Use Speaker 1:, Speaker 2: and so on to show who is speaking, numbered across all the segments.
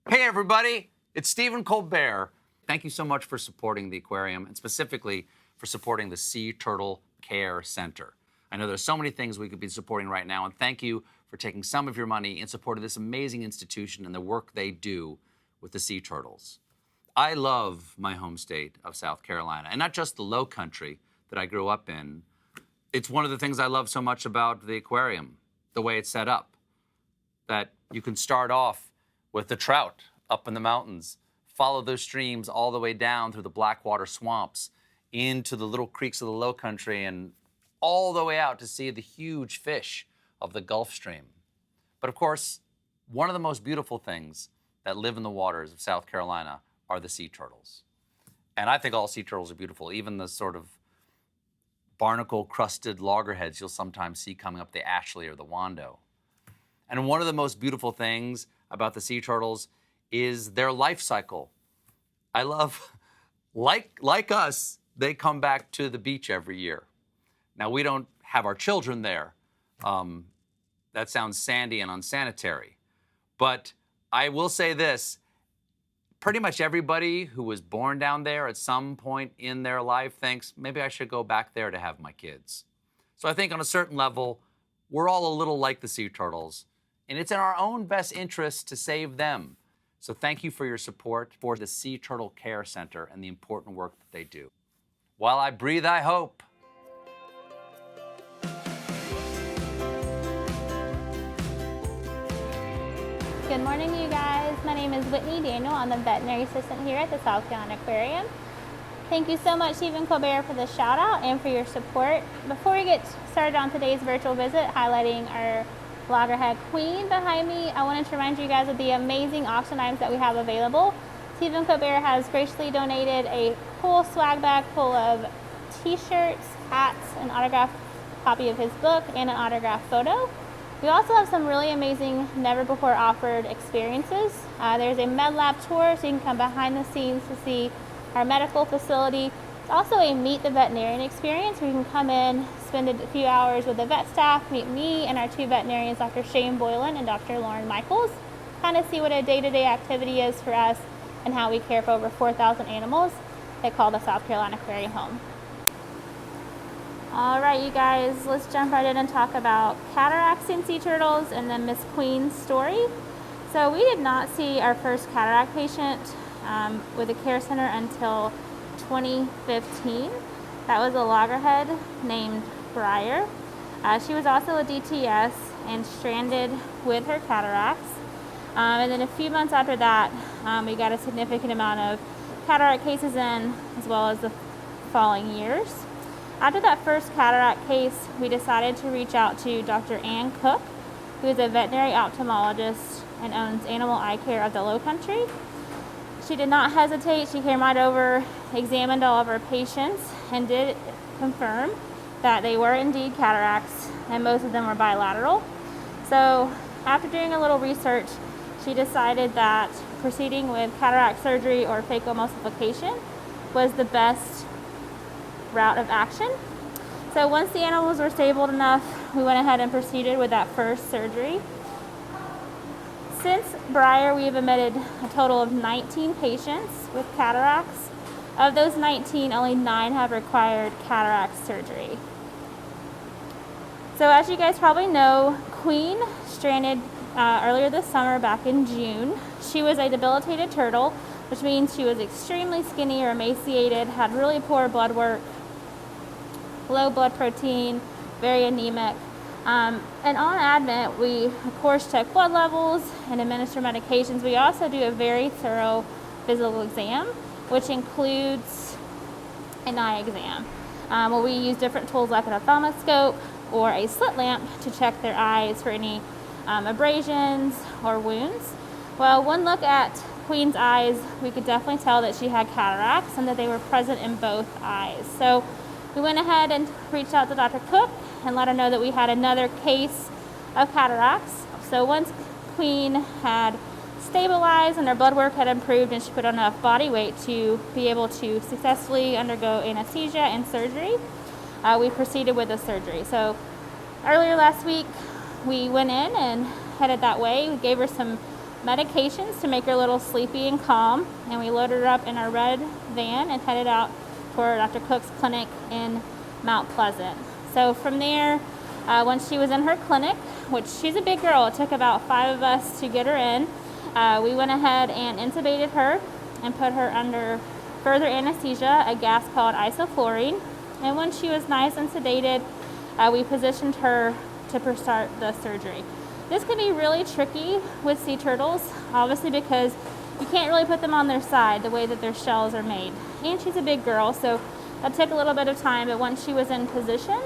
Speaker 1: Hey everybody, it's Stephen Colbert. Thank you so much for supporting the aquarium and specifically for supporting the Sea Turtle Care Center. I know there's so many things we could be supporting right now, and thank you for taking some of your money in support of this amazing institution and the work they do with the sea turtles. I love my home state of South Carolina, and not just the low country that I grew up in. It's one of the things I love so much about the aquarium, the way it's set up, that you can start off with the trout up in the mountains, follow those streams all the way down through the blackwater swamps into the little creeks of the low country and all the way out to see the huge fish of the Gulf Stream. But of course, one of the most beautiful things that live in the waters of South Carolina are the sea turtles. And I think all sea turtles are beautiful, even the sort of barnacle-crusted loggerheads you'll sometimes see coming up the Ashley or the Wando. And one of the most beautiful things about the sea turtles is their life cycle. I love, like us, they come back to the beach every year. Now, we don't have our children there. That sounds sandy and unsanitary. But I will say this, pretty much everybody who was born down there at some point in their life thinks, maybe I should go back there to have my kids. So I think on a certain level, we're all a little like the sea turtles. And it's in our own best interest to save them. So thank you for your support for the Sea Turtle Care Center and the important work that they do. While I breathe, I hope.
Speaker 2: Good morning, you guys. My name is Whitney Daniel. I'm the veterinary assistant here at the South Carolina Aquarium. Thank you so much, Stephen Colbert, for the shout out and for your support. Before we get started on today's virtual visit highlighting our Loggerhead Queen behind me, I wanted to remind you guys of the amazing auction items that we have available. Stephen Colbert has graciously donated a full swag bag full of t-shirts, hats, an autographed copy of his book, and an autographed photo. We also have some really amazing, never before offered experiences. There's a med lab tour, so you can come behind the scenes to see our medical facility. It's also a Meet the Veterinarian experience where you can come in, spend a few hours with the vet staff, meet me and our two veterinarians, Dr. Shane Boylan and Dr. Lauren Michaels, kind of see what a day-to-day activity is for us and how we care for over 4,000 animals that call the South Carolina Aquarium home. All right, you guys, let's jump right in and talk about cataracts in sea turtles and then Miss Queen's story. So we did not see our first cataract patient with the care center until 2015. That was a loggerhead named Briar. She was also a DTS and stranded with her cataracts. And then a few months after that, we got a significant amount of cataract cases in, as well as the following years. After that first cataract case, we decided to reach out to Dr. Ann Cook, who is a veterinary ophthalmologist and owns Animal Eye Care of the Low Country. She did not hesitate. She came right over, examined all of our patients, and did confirm that they were indeed cataracts, and most of them were bilateral. So after doing a little research, she decided that proceeding with cataract surgery or phacoemulsification was the best route of action. So once the animals were stable enough, we went ahead and proceeded with that first surgery. Since Briar, we have admitted a total of 19 patients with cataracts. Of those 19, only 9 have required cataract surgery. So as you guys probably know, Queen stranded earlier this summer back in June. She was a debilitated turtle, which means she was extremely skinny or emaciated, had really poor blood work, low blood protein, very anemic. And on admit, we of course check blood levels and administer medications. We also do a very thorough physical exam, which includes an eye exam, where we use different tools like an ophthalmoscope or a slit lamp to check their eyes for any abrasions or wounds. Well, one look at Queen's eyes, we could definitely tell that she had cataracts and that they were present in both eyes. So we went ahead and reached out to Dr. Cook and let her know that we had another case of cataracts. So once Queen had stabilized and her blood work had improved and she put on enough body weight to be able to successfully undergo anesthesia and surgery, we proceeded with the surgery. So earlier last week, we went in and headed that way. We gave her some medications to make her a little sleepy and calm, and we loaded her up in our red van and headed out for Dr. Cook's clinic in Mount Pleasant. So from there, once she was in her clinic, which she's a big girl, it took about 5 of us to get her in, we went ahead and intubated her and put her under further anesthesia, a gas called isoflurane. And when she was nice and sedated, we positioned her to start the surgery. This can be really tricky with sea turtles, obviously because you can't really put them on their side the way that their shells are made. And she's a big girl, so that took a little bit of time, but once she was in position,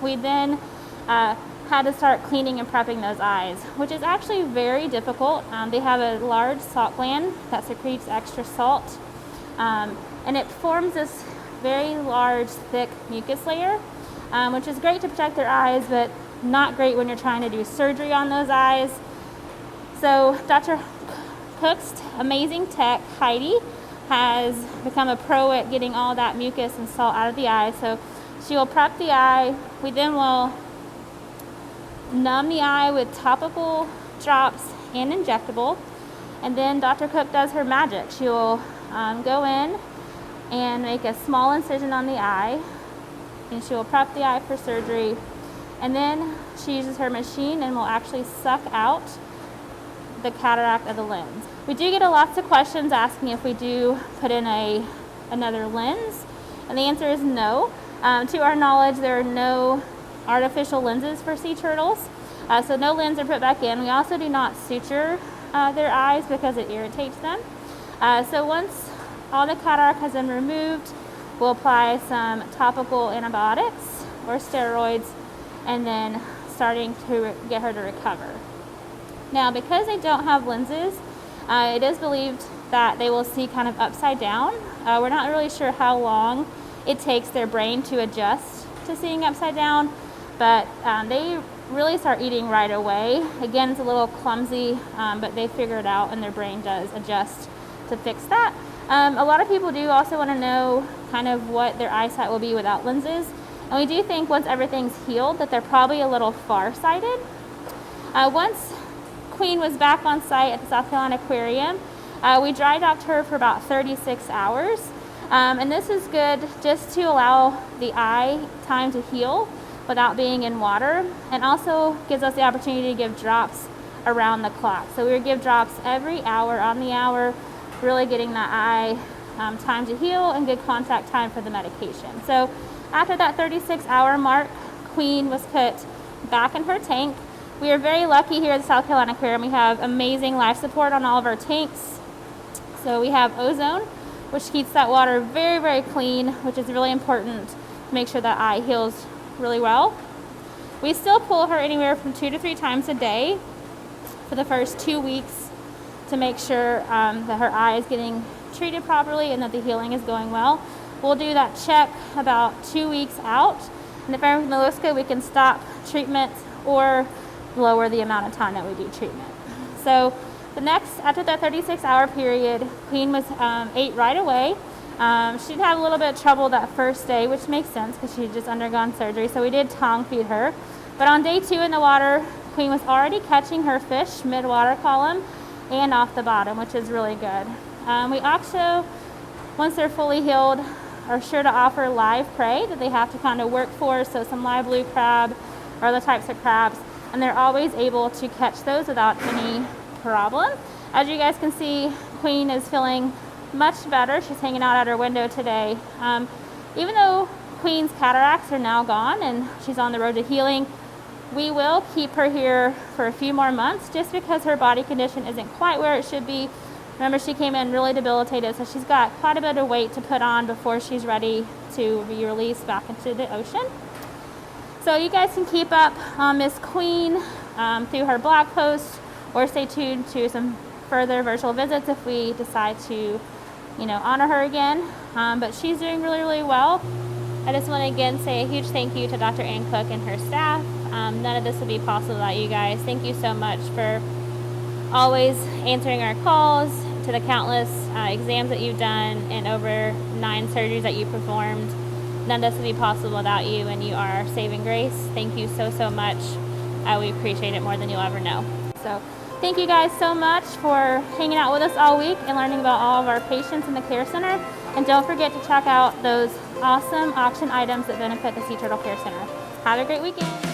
Speaker 2: we then had to start cleaning and prepping those eyes, which is actually very difficult. They have a large salt gland that secretes extra salt, and it forms this very large, thick mucus layer, which is great to protect their eyes, but not great when you're trying to do surgery on those eyes. So Dr. Cook's amazing tech, Heidi, has become a pro at getting all that mucus and salt out of the eye. So she will prep the eye. We then will numb the eye with topical drops and injectable. And then Dr. Cook does her magic. She will go in and make a small incision on the eye, and she will prep the eye for surgery. And then she uses her machine and will actually suck out the cataract of the lens. We do get lots of questions asking if we do put in another lens, and the answer is no. To our knowledge, there are no artificial lenses for sea turtles, so no lens are put back in. We also do not suture their eyes because it irritates them. So once all the cataract has been removed, we'll apply some topical antibiotics or steroids, and then starting to get her to recover. Now, because they don't have lenses, it is believed that they will see kind of upside down. We're not really sure how long it takes their brain to adjust to seeing upside down, but they really start eating right away. Again, it's a little clumsy, but they figure it out, and their brain does adjust to fix that. A lot of people do also want to know kind of what their eyesight will be without lenses. And we do think once everything's healed that they're probably a little farsighted. Once Queen was back on site at the South Carolina Aquarium, we dry docked her for about 36 hours. And this is good just to allow the eye time to heal without being in water, and also gives us the opportunity to give drops around the clock. So we would give drops every hour on the hour, really getting that eye time to heal and good contact time for the medication. So after that 36-hour mark, Queen was put back in her tank. We are very lucky here at the South Carolina Aquarium. We have amazing life support on all of our tanks. So we have ozone, which keeps that water very, very clean, which is really important to make sure that eye heals really well. We still pull her anywhere from 2 to 3 times a day for the first 2 weeks to make sure that her eye is getting treated properly and that the healing is going well. We'll do that check about 2 weeks out, and if everything looks good, we can stop treatment or lower the amount of time that we do treatment. So after that 36-hour period, Queen was ate right away. She did have a little bit of trouble that first day, which makes sense because she had just undergone surgery, so we did tongue feed her. But on day 2 in the water, Queen was already catching her fish mid-water column and off the bottom, which is really good. We also, once they're fully healed, are sure to offer live prey that they have to kind of work for, so some live blue crab or other types of crabs, and they're always able to catch those without any problem. As you guys can see, Queen is feeling much better. She's hanging out at her window today. Even though Queen's cataracts are now gone and she's on the road to healing, we will keep her here for a few more months just because her body condition isn't quite where it should be. Remember, she came in really debilitated, so she's got quite a bit of weight to put on before she's ready to be released back into the ocean. So you guys can keep up on Miss Queen through her blog post, or stay tuned to some further virtual visits if we decide to, honor her again. But she's doing really, really well. I just want to again say a huge thank you to Dr. Ann Cook and her staff. None of this would be possible without you guys. Thank you so much for always answering our calls, to the countless exams that you've done, and over 9 surgeries that you performed. None of this would be possible without you, and you are our saving grace. Thank you so, so much. We appreciate it more than you'll ever know. So Thank you guys so much for hanging out with us all week and learning about all of our patients in the Care Center. And don't forget to check out those awesome auction items that benefit the Sea Turtle Care Center. Have a great weekend.